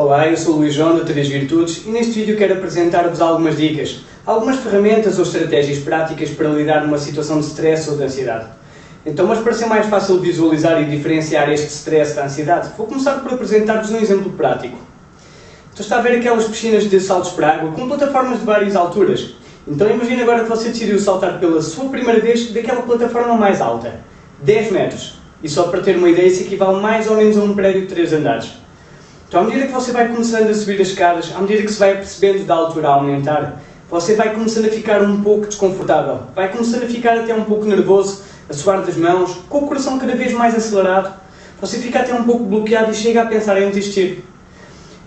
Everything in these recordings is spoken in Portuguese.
Olá, eu sou o Luís João da Três Virtudes e neste vídeo quero apresentar-vos algumas dicas, algumas ferramentas ou estratégias práticas para lidar numa situação de stress ou de ansiedade. Então, mas para ser mais fácil visualizar e diferenciar este stress da ansiedade, vou começar por apresentar-vos um exemplo prático. Então está a ver aquelas piscinas de saltos para água com plataformas de várias alturas. Então imagina agora que você decidiu saltar pela sua primeira vez daquela plataforma mais alta, 10 metros. E só para ter uma ideia, isso equivale mais ou menos a um prédio de 3 andares. Então, à medida que você vai começando a subir as escadas, à medida que se vai percebendo da altura a aumentar, você vai começando a ficar um pouco desconfortável, vai começando a ficar até um pouco nervoso, a suar das mãos, com o coração cada vez mais acelerado, você fica até um pouco bloqueado e chega a pensar em desistir.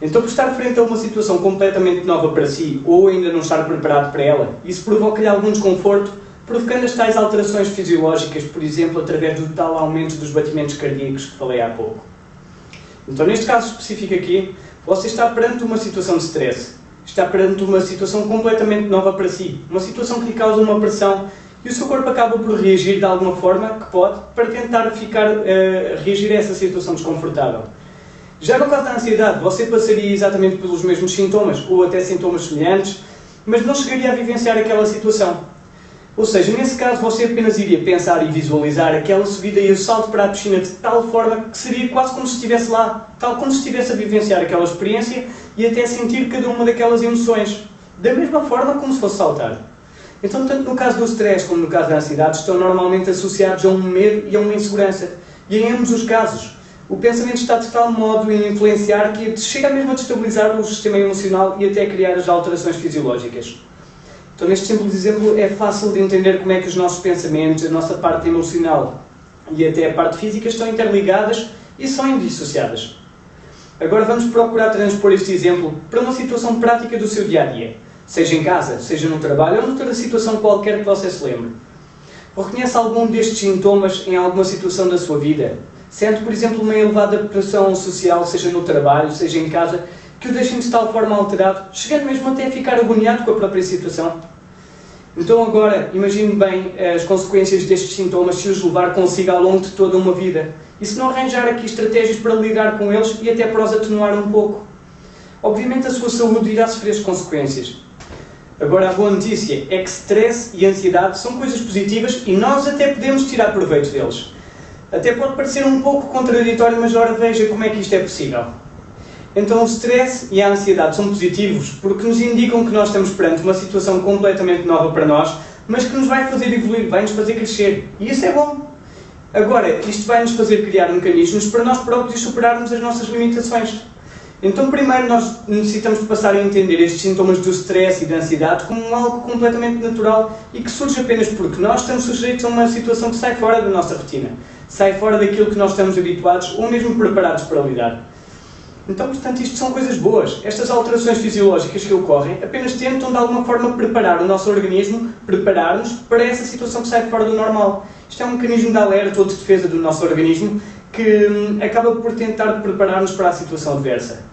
Então, por estar frente a uma situação completamente nova para si, ou ainda não estar preparado para ela, isso provoca-lhe algum desconforto, provocando as tais alterações fisiológicas, por exemplo, através do tal aumento dos batimentos cardíacos que falei há pouco. Então, neste caso específico aqui, você está perante uma situação de stress, está perante uma situação completamente nova para si, uma situação que lhe causa uma pressão e o seu corpo acaba por reagir de alguma forma que pode para tentar reagir a essa situação desconfortável. Já no caso da ansiedade, você passaria exatamente pelos mesmos sintomas, ou até sintomas semelhantes, mas não chegaria a vivenciar aquela situação. Ou seja, nesse caso você apenas iria pensar e visualizar aquela subida e o salto para a piscina de tal forma que seria quase como se estivesse lá, tal como se estivesse a vivenciar aquela experiência e até sentir cada uma daquelas emoções, da mesma forma como se fosse saltar. Então, tanto no caso do stress como no caso da ansiedade, estão normalmente associados a um medo e a uma insegurança. E em ambos os casos, o pensamento está de tal modo a influenciar que chega mesmo a destabilizar o sistema emocional e até a criar as alterações fisiológicas. Então, neste simples exemplo, é fácil de entender como é que os nossos pensamentos, a nossa parte emocional e até a parte física estão interligadas e são indissociadas. Agora vamos procurar transpor este exemplo para uma situação prática do seu dia-a-dia, seja em casa, seja no trabalho ou noutra situação qualquer que você se lembre. Reconhece algum destes sintomas em alguma situação da sua vida? Sente, por exemplo, uma elevada pressão social, seja no trabalho, seja em casa, que o deixem de tal forma alterado, chegando mesmo até a ficar agoniado com a própria situação? Então agora, imagine bem as consequências destes sintomas se os levar consigo ao longo de toda uma vida. E se não arranjar aqui estratégias para lidar com eles e até para os atenuar um pouco? Obviamente a sua saúde irá sofrer as consequências. Agora a boa notícia é que stress e ansiedade são coisas positivas e nós até podemos tirar proveito deles. Até pode parecer um pouco contraditório, mas ora veja como é que isto é possível. Então o stress e a ansiedade são positivos porque nos indicam que nós estamos perante uma situação completamente nova para nós, mas que nos vai fazer evoluir, vai nos fazer crescer. E isso é bom. Agora, isto vai nos fazer criar mecanismos para nós próprios superarmos as nossas limitações. Então primeiro nós necessitamos de passar a entender estes sintomas do stress e da ansiedade como algo completamente natural e que surge apenas porque nós estamos sujeitos a uma situação que sai fora da nossa rotina, sai fora daquilo que nós estamos habituados ou mesmo preparados para lidar. Então, portanto, isto são coisas boas. Estas alterações fisiológicas que ocorrem apenas tentam, de alguma forma, preparar o nosso organismo, preparar-nos para essa situação que sai fora do normal. Isto é um mecanismo de alerta ou de defesa do nosso organismo que acaba por tentar preparar-nos para a situação adversa.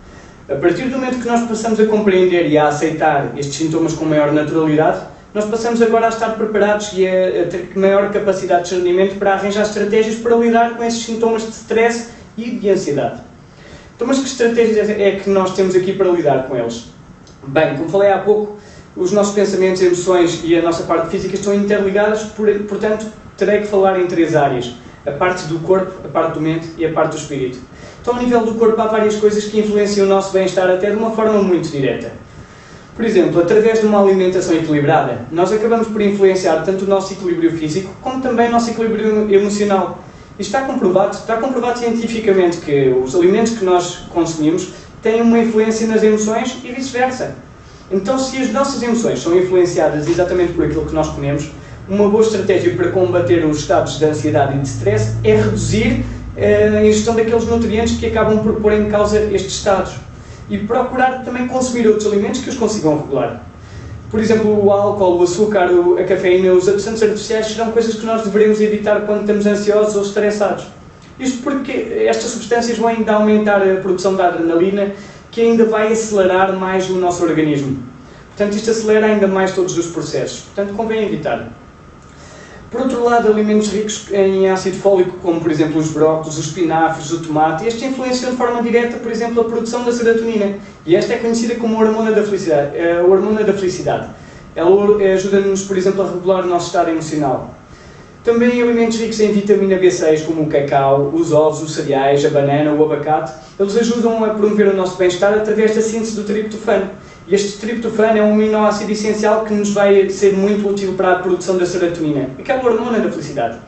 A partir do momento que nós passamos a compreender e a aceitar estes sintomas com maior naturalidade, nós passamos agora a estar preparados e a ter maior capacidade de discernimento para arranjar estratégias para lidar com esses sintomas de stress e de ansiedade. Então, mas que estratégias é que nós temos aqui para lidar com eles? Bem, como falei há pouco, os nossos pensamentos, emoções e a nossa parte física estão interligadas, portanto, terei que falar em 3 áreas. A parte do corpo, a parte do mente e a parte do espírito. Então, ao nível do corpo, há várias coisas que influenciam o nosso bem-estar até de uma forma muito direta. Por exemplo, através de uma alimentação equilibrada, nós acabamos por influenciar tanto o nosso equilíbrio físico como também o nosso equilíbrio emocional. Isto está comprovado cientificamente que os alimentos que nós consumimos têm uma influência nas emoções e vice-versa. Então, se as nossas emoções são influenciadas exatamente por aquilo que nós comemos, uma boa estratégia para combater os estados de ansiedade e de stress é reduzir a ingestão daqueles nutrientes que acabam por pôr em causa estes estados e procurar também consumir outros alimentos que os consigam regular. Por exemplo, o álcool, o açúcar, a cafeína, os adoçantes artificiais serão coisas que nós devemos evitar quando estamos ansiosos ou estressados. Isto porque estas substâncias vão ainda aumentar a produção da adrenalina, que ainda vai acelerar mais o nosso organismo. Portanto, isto acelera ainda mais todos os processos. Portanto, convém evitar. Por outro lado, alimentos ricos em ácido fólico, como por exemplo os brócolos, os espinafres, o tomate, estes influenciam de forma direta, por exemplo, a produção da serotonina. E esta é conhecida como a hormona da felicidade. Ela ajuda-nos, por exemplo, a regular o nosso estado emocional. Também alimentos ricos em vitamina B6, como o cacau, os ovos, os cereais, a banana, o abacate, eles ajudam a promover o nosso bem-estar através da síntese do triptofano. E este triptofano é um aminoácido essencial que nos vai ser muito útil para a produção da serotonina, aquela hormona da felicidade.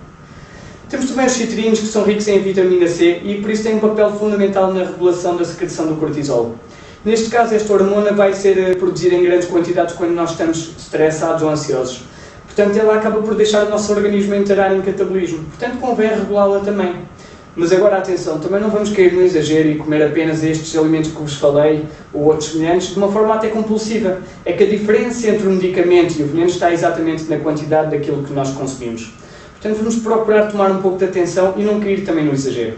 Temos também os citrinos, que são ricos em vitamina C e por isso têm um papel fundamental na regulação da secreção do cortisol. Neste caso, esta hormona vai ser produzida em grandes quantidades quando nós estamos estressados ou ansiosos. Portanto, ela acaba por deixar o nosso organismo entrar em catabolismo. Portanto, convém regulá-la também. Mas agora, atenção, também não vamos cair no exagero e comer apenas estes alimentos que vos falei, ou outros semelhantes, de uma forma até compulsiva. É que a diferença entre o medicamento e o veneno está exatamente na quantidade daquilo que nós consumimos. Portanto, vamos procurar tomar um pouco de atenção e não cair também no exagero.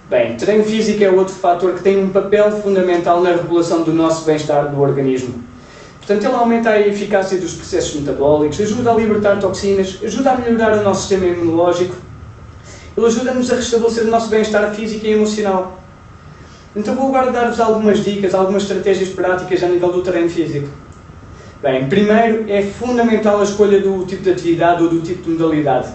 Bem, treino físico é outro fator que tem um papel fundamental na regulação do nosso bem-estar do organismo. Portanto, ele aumenta a eficácia dos processos metabólicos, ajuda a libertar toxinas, ajuda a melhorar o nosso sistema imunológico, ele ajuda-nos a restabelecer o nosso bem-estar físico e emocional. Então vou agora dar-vos algumas dicas, algumas estratégias práticas a nível do treino físico. Bem, primeiro é fundamental a escolha do tipo de atividade ou do tipo de modalidade.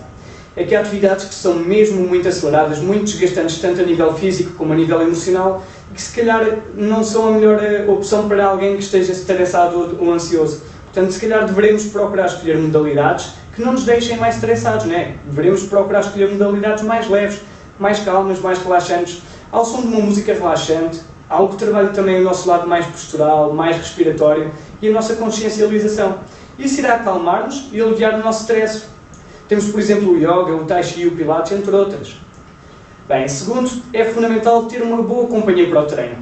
É que há atividades que são mesmo muito aceleradas, muito desgastantes, tanto a nível físico como a nível emocional, e que se calhar não são a melhor opção para alguém que esteja estressado ou ansioso. Portanto, se calhar devemos procurar escolher modalidades que não nos deixem mais estressados, não é? Devemos procurar escolher modalidades mais leves, mais calmas, mais relaxantes, ao som de uma música relaxante, algo que trabalhe também o nosso lado mais postural, mais respiratório e a nossa consciencialização. Isso irá acalmar-nos e aliviar o nosso stress. Temos, por exemplo, o yoga, o tai chi e o pilates, entre outras. Bem, segundo, é fundamental ter uma boa companhia para o treino.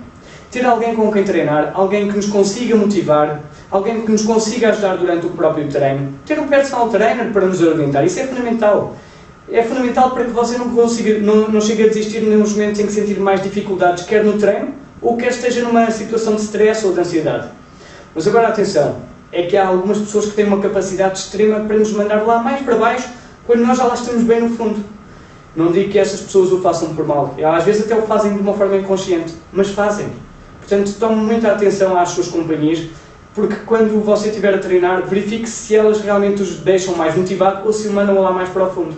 Ter alguém com quem treinar, alguém que nos consiga motivar, alguém que nos consiga ajudar durante o próprio treino. Ter um personal trainer para nos orientar, isso é fundamental. É fundamental para que você não chegue a desistir nos momentos em que sentir mais dificuldades, quer no treino, ou quer esteja numa situação de stress ou de ansiedade. Mas agora atenção, é que há algumas pessoas que têm uma capacidade extrema para nos mandar lá mais para baixo, quando nós já lá estamos bem no fundo. Não digo que essas pessoas o façam por mal, às vezes até o fazem de uma forma inconsciente, mas fazem. Portanto, tome muita atenção às suas companhias, porque quando você estiver a treinar, verifique se elas realmente os deixam mais motivados ou se o mandam lá mais para o fundo.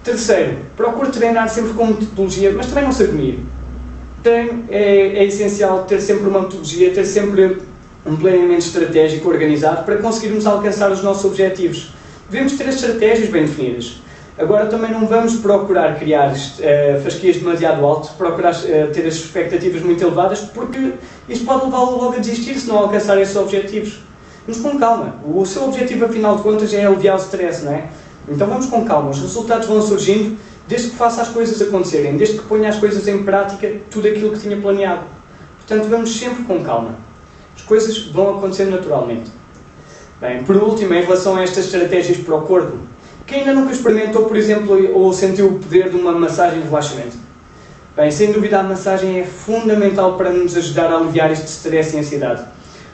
Terceiro, procure treinar sempre com metodologia, mas também não se agonie. Treino é essencial ter sempre uma metodologia, ter sempre um planeamento estratégico organizado para conseguirmos alcançar os nossos objetivos. Devemos ter as estratégias bem definidas. Agora também não vamos procurar criar fasquias demasiado alto, procurar ter as expectativas muito elevadas, porque isso pode levá-lo logo a desistir se não alcançar esses objetivos. Vamos com calma. O seu objetivo, afinal de contas, é aliviar o stress, não é? Então vamos com calma. Os resultados vão surgindo desde que faça as coisas acontecerem, desde que ponha as coisas em prática, tudo aquilo que tinha planeado. Portanto, vamos sempre com calma. As coisas vão acontecer naturalmente. Bem, por último, em relação a estas estratégias para o corpo, quem ainda nunca experimentou, por exemplo, ou sentiu o poder de uma massagem de relaxamento? Bem, sem dúvida a massagem é fundamental para nos ajudar a aliviar este stress e ansiedade.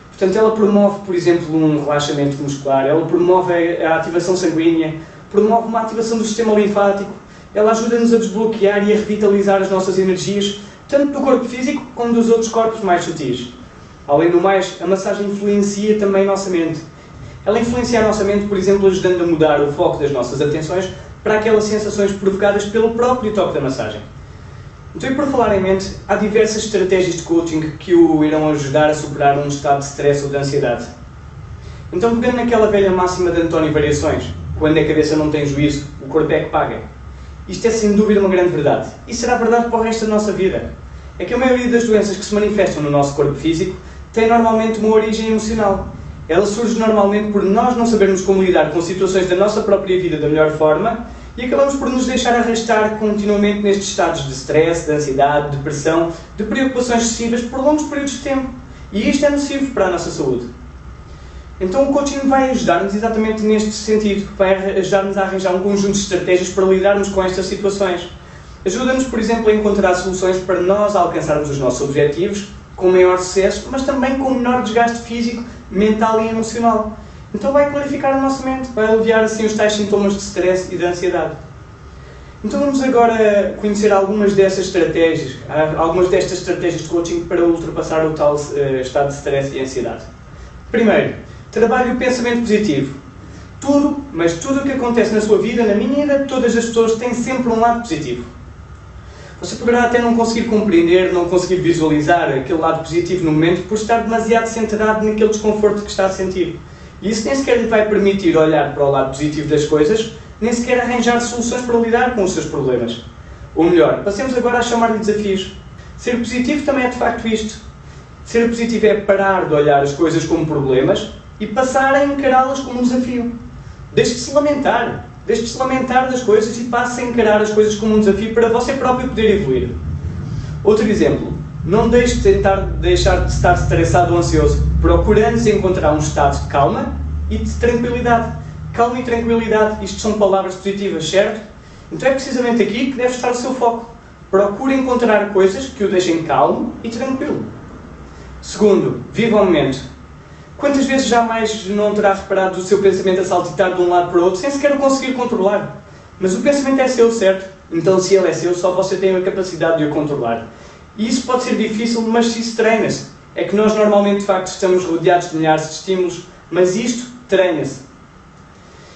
Portanto, ela promove, por exemplo, um relaxamento muscular, ela promove a ativação sanguínea, promove uma ativação do sistema linfático, ela ajuda-nos a desbloquear e a revitalizar as nossas energias, tanto do corpo físico como dos outros corpos mais sutis. Além do mais, a massagem influencia também a nossa mente. Ela influencia a nossa mente, por exemplo, ajudando a mudar o foco das nossas atenções para aquelas sensações provocadas pelo próprio toque da massagem. Então, e por falar em mente, há diversas estratégias de coaching que o irão ajudar a superar um estado de stress ou de ansiedade. Então, pegando naquela velha máxima de António Variações, quando a cabeça não tem juízo, o corpo é que paga. Isto é sem dúvida uma grande verdade. E será verdade para o resto da nossa vida. É que a maioria das doenças que se manifestam no nosso corpo físico tem normalmente uma origem emocional. Ela surge normalmente por nós não sabermos como lidar com situações da nossa própria vida da melhor forma e acabamos por nos deixar arrastar continuamente nestes estados de stress, de ansiedade, de depressão, de preocupações excessivas por longos períodos de tempo. E isto é nocivo para a nossa saúde. Então o coaching vai ajudar-nos exatamente neste sentido, vai ajudar-nos a arranjar um conjunto de estratégias para lidarmos com estas situações. Ajuda-nos, por exemplo, a encontrar soluções para nós alcançarmos os nossos objetivos com maior sucesso, mas também com menor desgaste físico, mental e emocional. Então vai clarificar a nossa mente, vai aliviar assim os tais sintomas de stress e de ansiedade. Então vamos agora conhecer algumas destas estratégias de coaching para ultrapassar o tal estado de stress e ansiedade. Primeiro, trabalhe o pensamento positivo. Mas tudo o que acontece na sua vida, na minha vida, todas as pessoas têm sempre um lado positivo. Você poderá até não conseguir compreender, não conseguir visualizar aquele lado positivo no momento por estar demasiado centrado naquele desconforto que está a sentir. E isso nem sequer lhe vai permitir olhar para o lado positivo das coisas, nem sequer arranjar soluções para lidar com os seus problemas. Ou melhor, passemos agora a chamar-lhe desafios. Ser positivo também é de facto isto. Ser positivo é parar de olhar as coisas como problemas e passar a encará-las como um desafio. Deixe de se lamentar das coisas e passe a encarar as coisas como um desafio para você próprio poder evoluir. Outro exemplo, não deixe de deixar de estar estressado ou ansioso. Procure antes encontrar um estado de calma e de tranquilidade. Calma e tranquilidade, isto são palavras positivas, certo? Então é precisamente aqui que deve estar o seu foco. Procure encontrar coisas que o deixem calmo e tranquilo. Segundo, viva o momento. Quantas vezes jamais não terá reparado o seu pensamento a saltitar de um lado para o outro sem sequer o conseguir controlar? Mas o pensamento é seu, certo? Então se ele é seu, só você tem a capacidade de o controlar. E isso pode ser difícil, mas isso treina-se. É que nós normalmente de facto estamos rodeados de milhares de estímulos, mas isto treina-se.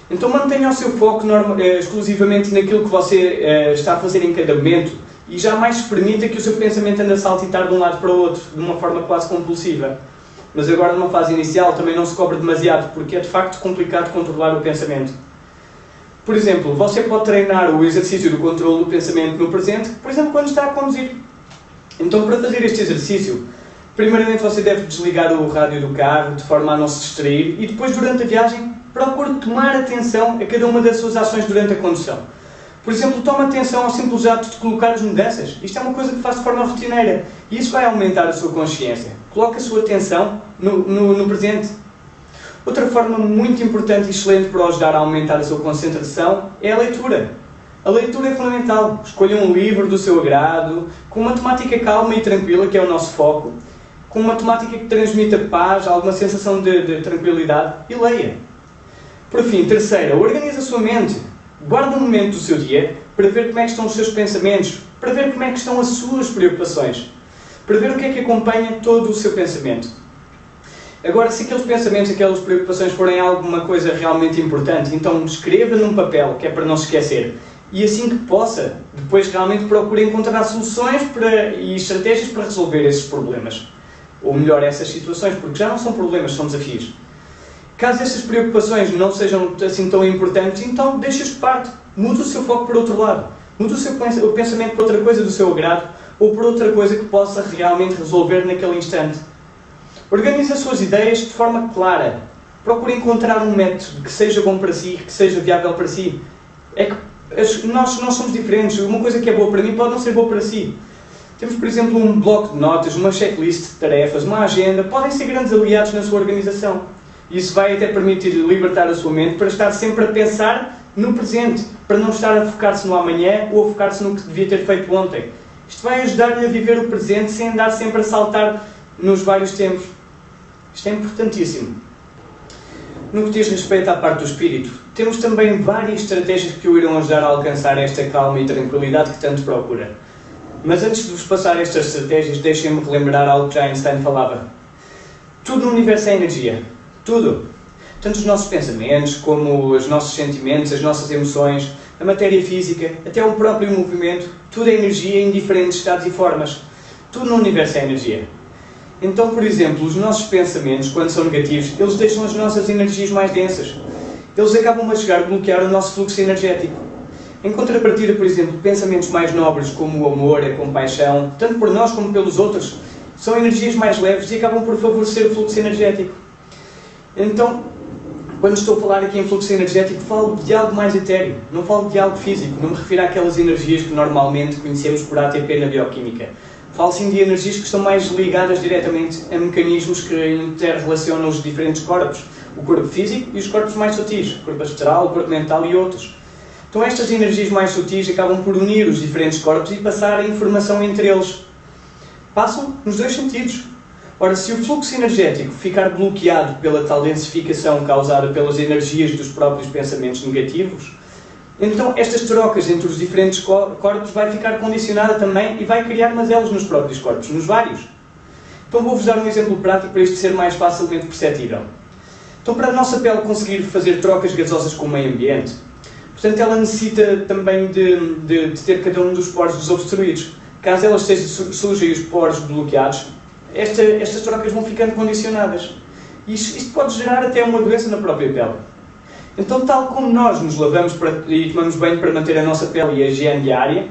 Então mantenha o seu foco exclusivamente naquilo que você está a fazer em cada momento e jamais se permita que o seu pensamento ande a saltitar de um lado para o outro, de uma forma quase compulsiva. Mas agora numa fase inicial também não se cobre demasiado, porque é de facto complicado controlar o pensamento. Por exemplo, você pode treinar o exercício do controle do pensamento no presente, por exemplo, quando está a conduzir. Então, para fazer este exercício, primeiramente você deve desligar o rádio do carro, de forma a não se distrair, e depois, durante a viagem, procure tomar atenção a cada uma das suas ações durante a condução. Por exemplo, tome atenção ao simples ato de colocar as mudanças. Isto é uma coisa que faz de forma rotineira, e isso vai aumentar a sua consciência. Coloque a sua atenção no presente. Outra forma muito importante e excelente para ajudar a aumentar a sua concentração é a leitura. A leitura é fundamental. Escolha um livro do seu agrado, com uma temática calma e tranquila, que é o nosso foco, com uma temática que transmita paz, alguma sensação de tranquilidade, e leia. Por fim, terceira, organize a sua mente. Guarde um momento do seu dia para ver como é que estão os seus pensamentos, para ver como é que estão as suas preocupações, para ver o que é que acompanha todo o seu pensamento. Agora, se aqueles pensamentos, aquelas preocupações forem alguma coisa realmente importante, então escreva num papel, que é para não se esquecer. E assim que possa, depois realmente procure encontrar soluções e estratégias para resolver esses problemas. Ou melhor, essas situações, porque já não são problemas, são desafios. Caso essas preocupações não sejam assim tão importantes, então deixe-as de parte. Mude o seu foco para outro lado. Mude o pensamento para outra coisa do seu agrado ou por outra coisa que possa realmente resolver naquele instante. Organize as suas ideias de forma clara. Procure encontrar um método que seja bom para si, que seja viável para si. É que nós somos diferentes. Uma coisa que é boa para mim pode não ser boa para si. Temos, por exemplo, um bloco de notas, uma checklist de tarefas, uma agenda. Podem ser grandes aliados na sua organização. Isso vai até permitir libertar a sua mente para estar sempre a pensar no presente, para não estar a focar-se no amanhã ou a focar-se no que devia ter feito ontem. Isto vai ajudar-lhe a viver o presente sem andar sempre a saltar nos vários tempos. Isto é importantíssimo. No que diz respeito à parte do espírito, temos também várias estratégias que o irão ajudar a alcançar esta calma e tranquilidade que tanto procura. Mas antes de vos passar estas estratégias, deixem-me relembrar algo que Einstein falava. Tudo no universo é energia. Tudo. Tanto os nossos pensamentos, como os nossos sentimentos, as nossas emoções, a matéria física, até o próprio movimento, tudo é energia em diferentes estados e formas. Tudo no universo é energia. Então, por exemplo, os nossos pensamentos, quando são negativos, eles deixam as nossas energias mais densas. Eles acabam a chegar a bloquear o nosso fluxo energético. Em contrapartida, por exemplo, pensamentos mais nobres, como o amor, a compaixão, tanto por nós como pelos outros, são energias mais leves e acabam por favorecer o fluxo energético. Então, quando estou a falar aqui em fluxo energético, falo de algo mais etéreo, não falo de algo físico, não me refiro àquelas energias que normalmente conhecemos por ATP na bioquímica. Falo sim de energias que estão mais ligadas diretamente a mecanismos que interrelacionam os diferentes corpos, o corpo físico e os corpos mais sutis, o corpo astral, o corpo mental e outros. Então estas energias mais sutis acabam por unir os diferentes corpos e passar a informação entre eles. Passam nos dois sentidos. Ora, se o fluxo energético ficar bloqueado pela tal densificação causada pelas energias dos próprios pensamentos negativos, então estas trocas entre os diferentes corpos vai ficar condicionada também e vai criar mazelas nos próprios corpos, nos vários. Então vou-vos dar um exemplo prático para isto ser mais facilmente perceptível. Então, para a nossa pele conseguir fazer trocas gasosas com o meio ambiente, portanto, ela necessita também de ter cada um dos poros desobstruídos. Caso ela esteja suja e os poros bloqueados, estas trocas vão ficando condicionadas. Isto pode gerar até uma doença na própria pele. Então, tal como nós nos lavamos e tomamos banho para manter a nossa pele e a higiene diária,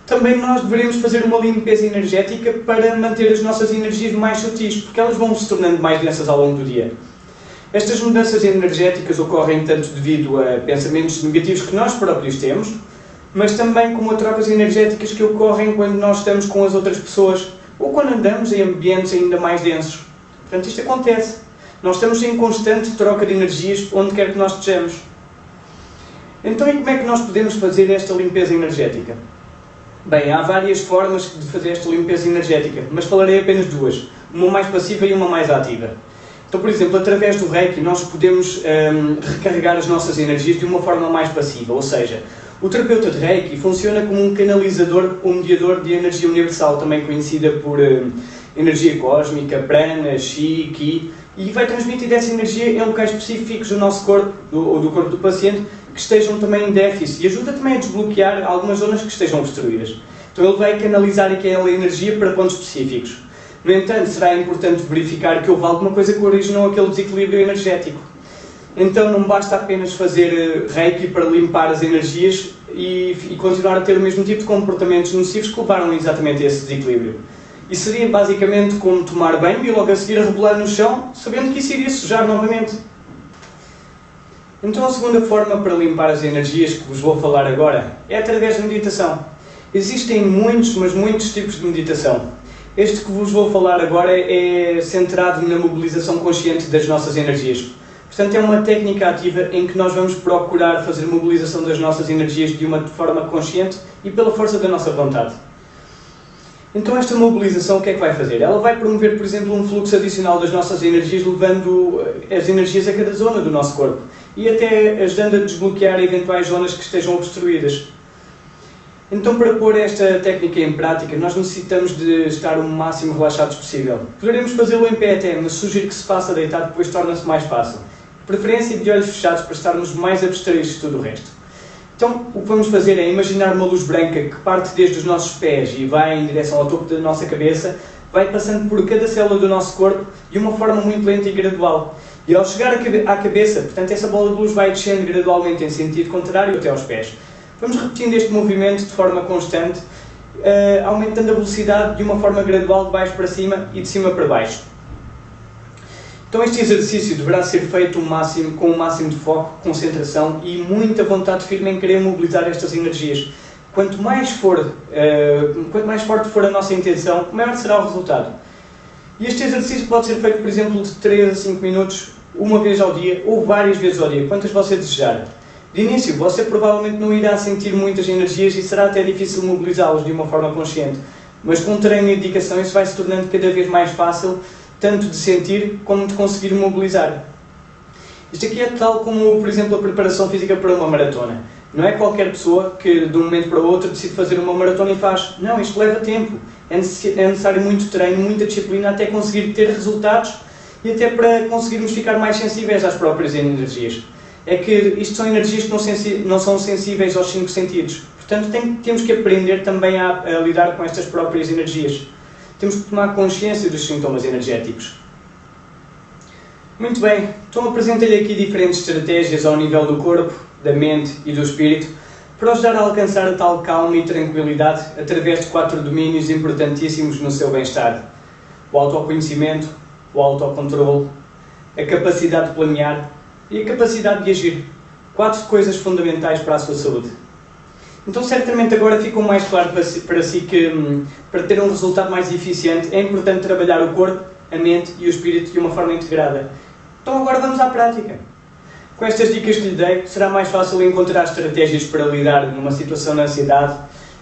também nós deveríamos fazer uma limpeza energética para manter as nossas energias mais sutis, porque elas vão se tornando mais densas ao longo do dia. Estas mudanças energéticas ocorrem tanto devido a pensamentos negativos que nós próprios temos, mas também como a trocas energéticas que ocorrem quando nós estamos com as outras pessoas ou quando andamos em ambientes ainda mais densos. Portanto, isto acontece. Nós estamos em constante troca de energias onde quer que nós estejamos. Então, e como é que nós podemos fazer esta limpeza energética? Bem, há várias formas de fazer esta limpeza energética, mas falarei apenas duas. Uma mais passiva e uma mais ativa. Então, por exemplo, através do Reiki nós podemos recarregar as nossas energias de uma forma mais passiva, ou seja, o terapeuta de Reiki funciona como um canalizador ou mediador de energia universal, também conhecida por energia cósmica, prana, chi, ki, e vai transmitir essa energia em locais específicos do nosso corpo, ou do corpo do paciente, que estejam também em déficit, e ajuda também a desbloquear algumas zonas que estejam obstruídas. Então ele vai canalizar aquela energia para pontos específicos. No entanto, será importante verificar que houve alguma coisa que originou aquele desequilíbrio energético. Então não basta apenas fazer Reiki para limpar as energias e continuar a ter o mesmo tipo de comportamentos nocivos que levaram exatamente a esse desequilíbrio. Isso seria basicamente como tomar banho e logo a seguir a rebolar no chão, sabendo que isso iria sujar novamente. Então a segunda forma para limpar as energias que vos vou falar agora é através da meditação. Existem muitos, mas muitos tipos de meditação. Este que vos vou falar agora é centrado na mobilização consciente das nossas energias. Portanto, é uma técnica ativa em que nós vamos procurar fazer mobilização das nossas energias de uma forma consciente e pela força da nossa vontade. Então, esta mobilização o que é que vai fazer? Ela vai promover, por exemplo, um fluxo adicional das nossas energias, levando as energias a cada zona do nosso corpo e até ajudando a desbloquear eventuais zonas que estejam obstruídas. Então, para pôr esta técnica em prática, nós necessitamos de estar o máximo relaxados possível. Poderemos fazê-lo em pé até, mas sugiro que se faça deitado, depois torna-se mais fácil. De preferência de olhos fechados para estarmos mais abstraídos de tudo o resto. Então, o que vamos fazer é imaginar uma luz branca que parte desde os nossos pés e vai em direção ao topo da nossa cabeça, vai passando por cada célula do nosso corpo de uma forma muito lenta e gradual. E ao chegar à cabeça, portanto, essa bola de luz vai descendo gradualmente em sentido contrário até aos pés. Vamos repetindo este movimento de forma constante, aumentando a velocidade de uma forma gradual de baixo para cima e de cima para baixo. Então este exercício deverá ser feito com o máximo de foco, concentração e muita vontade firme em querer mobilizar estas energias. Quanto mais forte for a nossa intenção, maior será o resultado. E este exercício pode ser feito, por exemplo, de 3 a 5 minutos, uma vez ao dia ou várias vezes ao dia, quantas você desejar. De início, você provavelmente não irá sentir muitas energias e será até difícil mobilizá-las de uma forma consciente. Mas com treino e dedicação isso vai se tornando cada vez mais fácil, tanto de sentir como de conseguir mobilizar. Isto aqui é tal como, por exemplo, a preparação física para uma maratona. Não é qualquer pessoa que de um momento para o outro decide fazer uma maratona e faz. Não, isto leva tempo. É necessário muito treino, muita disciplina até conseguir ter resultados e até para conseguirmos ficar mais sensíveis às próprias energias. É que isto são energias que não são sensíveis aos 5 sentidos. Portanto, temos que aprender também a lidar com estas próprias energias. Temos que tomar consciência dos sintomas energéticos. Muito bem, então apresentei-lhe aqui diferentes estratégias ao nível do corpo, da mente e do espírito para ajudar a alcançar a tal calma e tranquilidade através de 4 domínios importantíssimos no seu bem-estar. O autoconhecimento, o autocontrole, a capacidade de planear e a capacidade de agir. 4 coisas fundamentais para a sua saúde. Então certamente agora ficou mais claro para si que para ter um resultado mais eficiente é importante trabalhar o corpo, a mente e o espírito de uma forma integrada. Então agora vamos à prática. Com estas dicas que lhe dei, será mais fácil encontrar estratégias para lidar numa situação de ansiedade,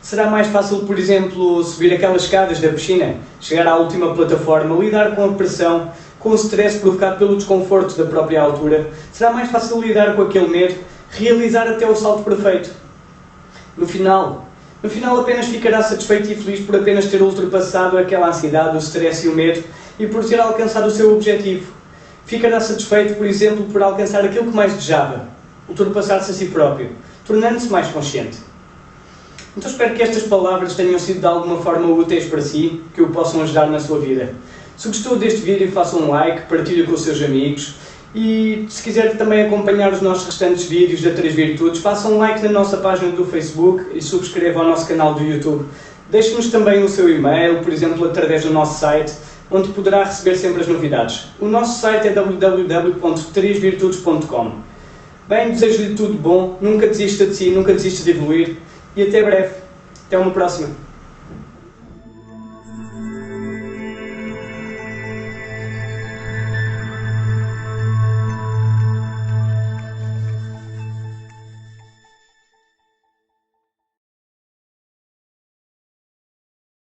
Será mais fácil, por exemplo, subir aquelas escadas da piscina, chegar à última plataforma, lidar com a pressão, com o stress provocado pelo desconforto da própria altura? Será mais fácil lidar com aquele medo, realizar até o salto perfeito? No final apenas ficará satisfeito e feliz por apenas ter ultrapassado aquela ansiedade, o stress e o medo e por ter alcançado o seu objetivo. Ficará satisfeito, por exemplo, por alcançar aquilo que mais desejava, ultrapassar-se a si próprio, tornando-se mais consciente. Então espero que estas palavras tenham sido de alguma forma úteis para si, que o possam ajudar na sua vida. Se gostou deste vídeo, faça um like, partilhe com os seus amigos e se quiser também acompanhar os nossos restantes vídeos da 3 Virtudes, faça um like na nossa página do Facebook e subscreva o nosso canal do YouTube. Deixe-nos também o seu e-mail, por exemplo, através do nosso site, onde poderá receber sempre as novidades. O nosso site é www.3virtudes.com. Bem, desejo-lhe tudo bom, nunca desista de si, nunca desista de evoluir e até breve. Até uma próxima.